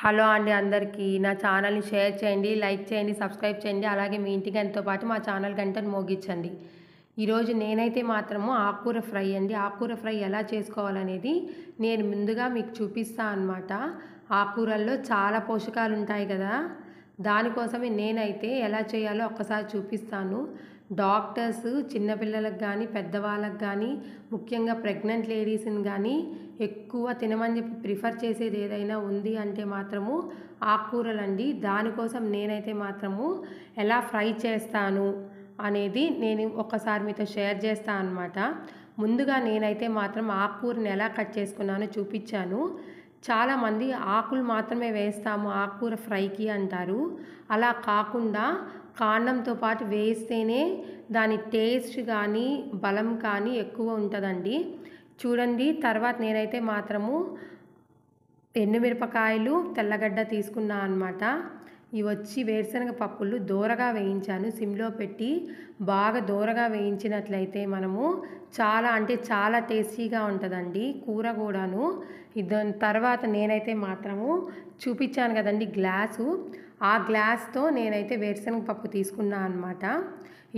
Hello అండి అందరికీ. నా ఛానల్‌ని షేర్ చేయండి, లైక్ చేయండి, సబ్స్క్రైబ్ చేయండి. అలాగే మీ ఇంటి గంటతో పాటు మా ఛానల్ గంటను మోగించండి. ఈరోజు నేనైతే మాత్రము ఆకుకూర ఫ్రై అండి. ఆకుకూర ఫ్రై ఎలా చేసుకోవాలనేది నేను ముందుగా మీకు చూపిస్తా అన్నమాట. ఆకుకూరల్లో చాలా పోషకాలు ఉంటాయి కదా! దానికోసమే నేనైతే ఎలా చేయాలో ఒక్కసారి చూపిస్తాను. డాక్టర్స్ చిన్నపిల్లలకు కానీ పెద్దవాళ్ళకి కానీ ముఖ్యంగా ప్రెగ్నెంట్ లేడీస్ని కానీ ఎక్కువ తినమని చెప్పి ప్రిఫర్ చేసేది ఏదైనా ఉంది అంటే మాత్రము ఆకుకూరలండి. దానికోసం నేనైతే మాత్రము ఎలా ఫ్రై చేస్తాను అనేది నేను ఒక్కసారి మీతో షేర్ చేస్తాను అన్నమాట. ముందుగా నేనైతే మాత్రం ఆకుకూరని ఎలా కట్ చేసుకున్నానో చూపించాను. చాలామంది ఆకులు మాత్రమే వేస్తాము ఆకుకూర ఫ్రైకి అంటారు. అలా కాకుండా కాండంతో పాటు వేస్తేనే దాని టేస్ట్ కానీ బలం కానీ ఎక్కువ ఉంటుందండి. చూడండి, తర్వాత నేనైతే మాత్రము ఎండుమిరపకాయలు తెల్లగడ్డ తీసుకున్నా అన్నమాట. ఇవి వచ్చి వేరుశనగ పప్పులు దోరగా వేయించాను. సిమ్లో పెట్టి బాగా దోరగా వేయించినట్లయితే మనము చాలా టేస్టీగా ఉంటుందండి కూర కూడాను. దాని తర్వాత నేనైతే మాత్రము చూపించాను కదండి గ్లాసు, ఆ గ్లాస్తో నేనైతే వేరుశనగ పప్పు తీసుకున్నా అన్నమాట.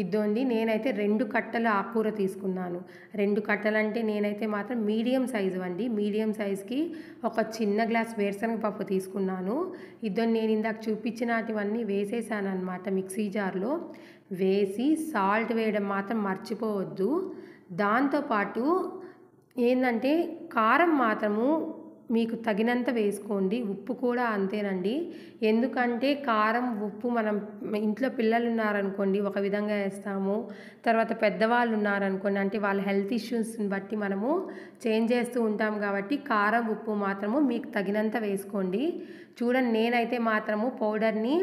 ఇద్దండి, నేనైతే 2 కట్టలు ఆకుకూర తీసుకున్నాను. 2 కట్టలు అంటే నేనైతే మాత్రం మీడియం సైజు అండి. మీడియం సైజుకి ఒక చిన్న గ్లాస్ వేరుశనగ పప్పు తీసుకున్నాను. ఇద్దండి, నేను ఇందాక చూపించినటివన్నీ వేసేసాను అనమాట. మిక్సీ జార్లో వేసి సాల్ట్ వేయడం మాత్రం మర్చిపోవద్దు. దాంతోపాటు ఏంటంటే కారం మాత్రము మీకు తగినంత వేసుకోండి. ఉప్పు కూడా అంతేనండి. ఎందుకంటే కారం ఉప్పు మనం ఇంట్లో పిల్లలు ఉన్నారనుకోండి ఒక విధంగా వేస్తాము, తర్వాత పెద్దవాళ్ళు ఉన్నారనుకోండి అంటే వాళ్ళ హెల్త్ ఇష్యూస్ని బట్టి మనము చేంజ్ చేస్తూ ఉంటాం కాబట్టి కారం ఉప్పు మాత్రము మీకు తగినంత వేసుకోండి. చూడండి, నేనైతే మాత్రము పౌడర్ని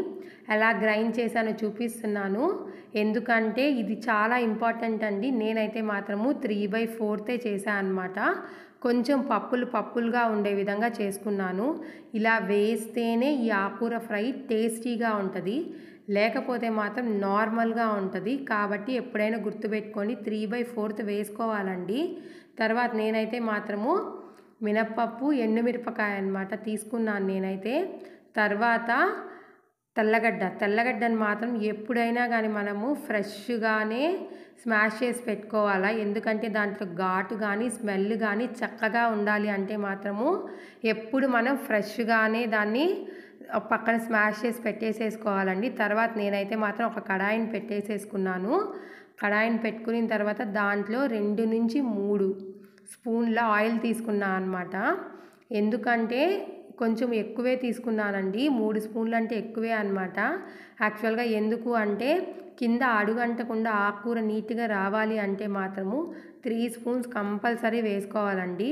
ఎలా గ్రైండ్ చేశానో చూపిస్తున్నాను. ఎందుకంటే ఇది చాలా ఇంపార్టెంట్ అండి. నేనైతే మాత్రము 3/4 చేశాను అన్నమాట. కొంచెం పప్పులుగా ఉండే విధంగా చేసుకున్నాను. ఇలా వేస్తేనే ఈ ఆకుకూర ఫ్రై టేస్టీగా ఉంటుంది, లేకపోతే మాత్రం నార్మల్గా ఉంటుంది. కాబట్టి ఎప్పుడైనా గుర్తుపెట్టుకోండి, 3/4 వేసుకోవాలండి. తర్వాత నేనైతే మాత్రము మినప్పప్పు ఎండుమిరపకాయ అన్నమాట తీసుకున్నాను నేనైతే. తర్వాత తెల్లగడ్డని మాత్రం ఎప్పుడైనా కానీ మనము ఫ్రెష్గానే స్మాష్ చేసి పెట్టుకోవాలా. ఎందుకంటే దాంట్లో ఘాటు కానీ స్మెల్ కానీ చక్కగా ఉండాలి అంటే మాత్రము ఎప్పుడు మనం ఫ్రెష్గానే దాన్ని పక్కన స్మాష్ చేసి పెట్టేసేసుకోవాలండి. తర్వాత నేనైతే మాత్రం ఒక కడాయిని పెట్టేసేసుకున్నాను. కడాయిని పెట్టుకున్న తర్వాత దాంట్లో 2 నుంచి 3 స్పూన్ల ఆయిల్ తీసుకున్నా అన్నమాట. ఎందుకంటే కొంచెం ఎక్కువే తీసుకున్నానండి. 3 స్పూన్లు అంటే ఎక్కువే అన్నమాట. యాక్చువల్గా ఎందుకు అంటే కింద అడుగంటకుండా ఆకుకూర నీట్గా రావాలి అంటే మాత్రము 3 స్పూన్స్ కంపల్సరీ వేసుకోవాలండి.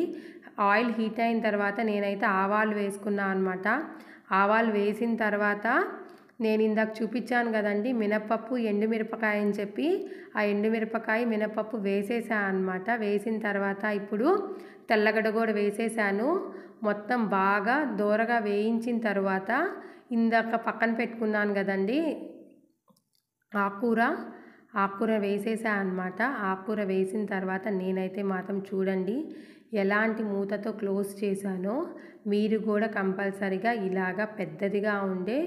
ఆయిల్ హీట్ అయిన తర్వాత నేనైతే ఆవాలు వేసుకున్నా అన్నమాట. ఆవాలు వేసిన తర్వాత నేను ఇందాక చూపించాను కదండి మినప్పప్పు ఎండుమిరపకాయ అని చెప్పి, ఆ ఎండుమిరపకాయ మినప్పప్పు వేసేసాను అన్నమాట. వేసిన తర్వాత ఇప్పుడు తెల్లగడ్డ కూడా వేసేసాను. మొత్తం బాగా దోరగా వేయించిన తర్వాత ఇందాక పక్కన పెట్టుకున్నాను కదండి ఆకుకూర వేసేసాను అన్నమాట. ఆకుకూర వేసిన తర్వాత నేనైతే మాత్రం చూడండి ఎలాంటి మూతతో క్లోజ్ చేశానో, మీరు కూడా కంపల్సరీగా ఇలాగా పెద్దదిగా ఉండే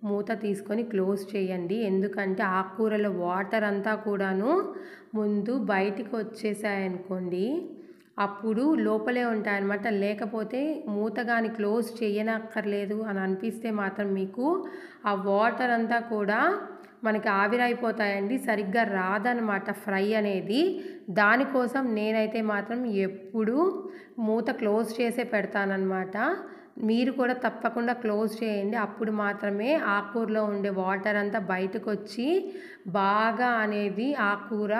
మూత తీసుకొని క్లోజ్ చేయండి. ఎందుకంటే ఆకుకూరలో వాటర్ అంతా కూడాను ముందు బయటికి వచ్చేసాయనుకోండి అప్పుడు లోపలే ఉంటాయన్నమాట. లేకపోతే మూత కానీ క్లోజ్ చేయనక్కర్లేదు అని అనిపిస్తే మాత్రం మీకు ఆ వాటర్ అంతా కూడా మనకి ఆవిరైపోతాయండి, సరిగ్గా రాదనమాట ఫ్రై అనేది. దానికోసం నేనైతే మాత్రం ఎప్పుడు మూత క్లోజ్ చేసే పెడతానన్నమాట. మీరు కూడా తప్పకుండా క్లోజ్ చేయండి. అప్పుడు మాత్రమే ఆకుకూరలో ఉండే వాటర్ అంతా బయటకు వచ్చి బాగా అనేది ఆకుకూర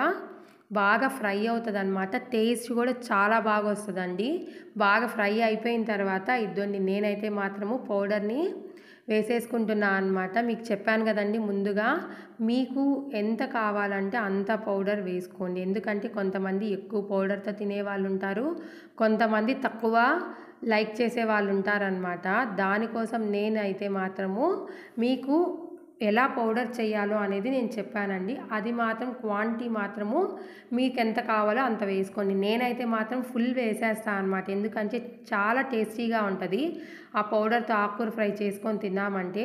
బాగా ఫ్రై అవుతుంది అన్నమాట. టేస్ట్ కూడా చాలా బాగా వస్తుందండి. బాగా ఫ్రై అయిపోయిన తర్వాత ఇద్దండి, నేనైతే మాత్రము పౌడర్ని వేసేసుకుంటున్నా అన్నమాట. మీకు చెప్పాను కదండి ముందుగా, మీకు ఎంత కావాలంటే అంత పౌడర్ వేసుకోండి. ఎందుకంటే కొంతమంది ఎక్కువ పౌడర్తో తినేవాళ్ళు ఉంటారు, కొంతమంది తక్కువ లైక్ చేసే వాళ్ళు ఉంటారనమాట. దానికోసం నేనైతే మాత్రము మీకు ఎలా పౌడర్ చేయాలో అనేది నేను చెప్పానండి. అది మాత్రం క్వాంటిటీ మాత్రము మీకెంత కావాలో అంత వేసుకోండి. నేనైతే మాత్రం ఫుల్ వేసేస్తా అనమాట. ఎందుకంటే చాలా టేస్టీగా ఉంటది. ఆ పౌడర్‌తో ఆకుకూర ఫ్రై చేసుకొని తిన్నామంటే,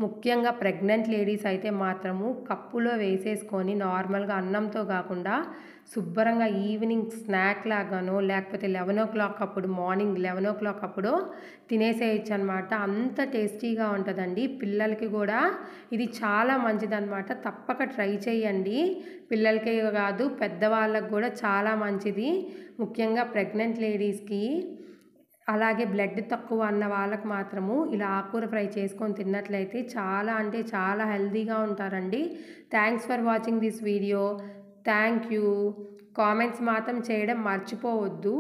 ముఖ్యంగా ప్రెగ్నెంట్ లేడీస్ అయితే మాత్రము కప్పులో వేసేసుకొని నార్మల్‌గా అన్నంతో కాకుండా శుభ్రంగా ఈవినింగ్ స్నాక్ లాగానో లేకపోతే 11:00 అప్పుడు మార్నింగ్ 11:00 అప్పుడు తినేసేయొచ్చనమాట. అంత టేస్టీగా ఉంటదండి. పిల్లలకి కూడా ఇది చాలా మంచిదనమాట. తప్పక ట్రై చేయండి. పిల్లలకే కాదు పెద్దవాళ్ళకి కూడా చాలా మంచిది. ముఖ్యంగా ప్రెగ్నెంట్ లేడీస్‌కి అలాగే బ్లడ్ తక్కువ అన్న వాళ్ళకి మాత్రము ఇలా ఆకుకూర ఫ్రై చేసుకొని తిన్నట్లయితే చాలా అంటే చాలా హెల్తీగా ఉంటారండి. Thanks for watching this video. Thank you. Comments మాత్రం చేయడం మర్చిపోవద్దు.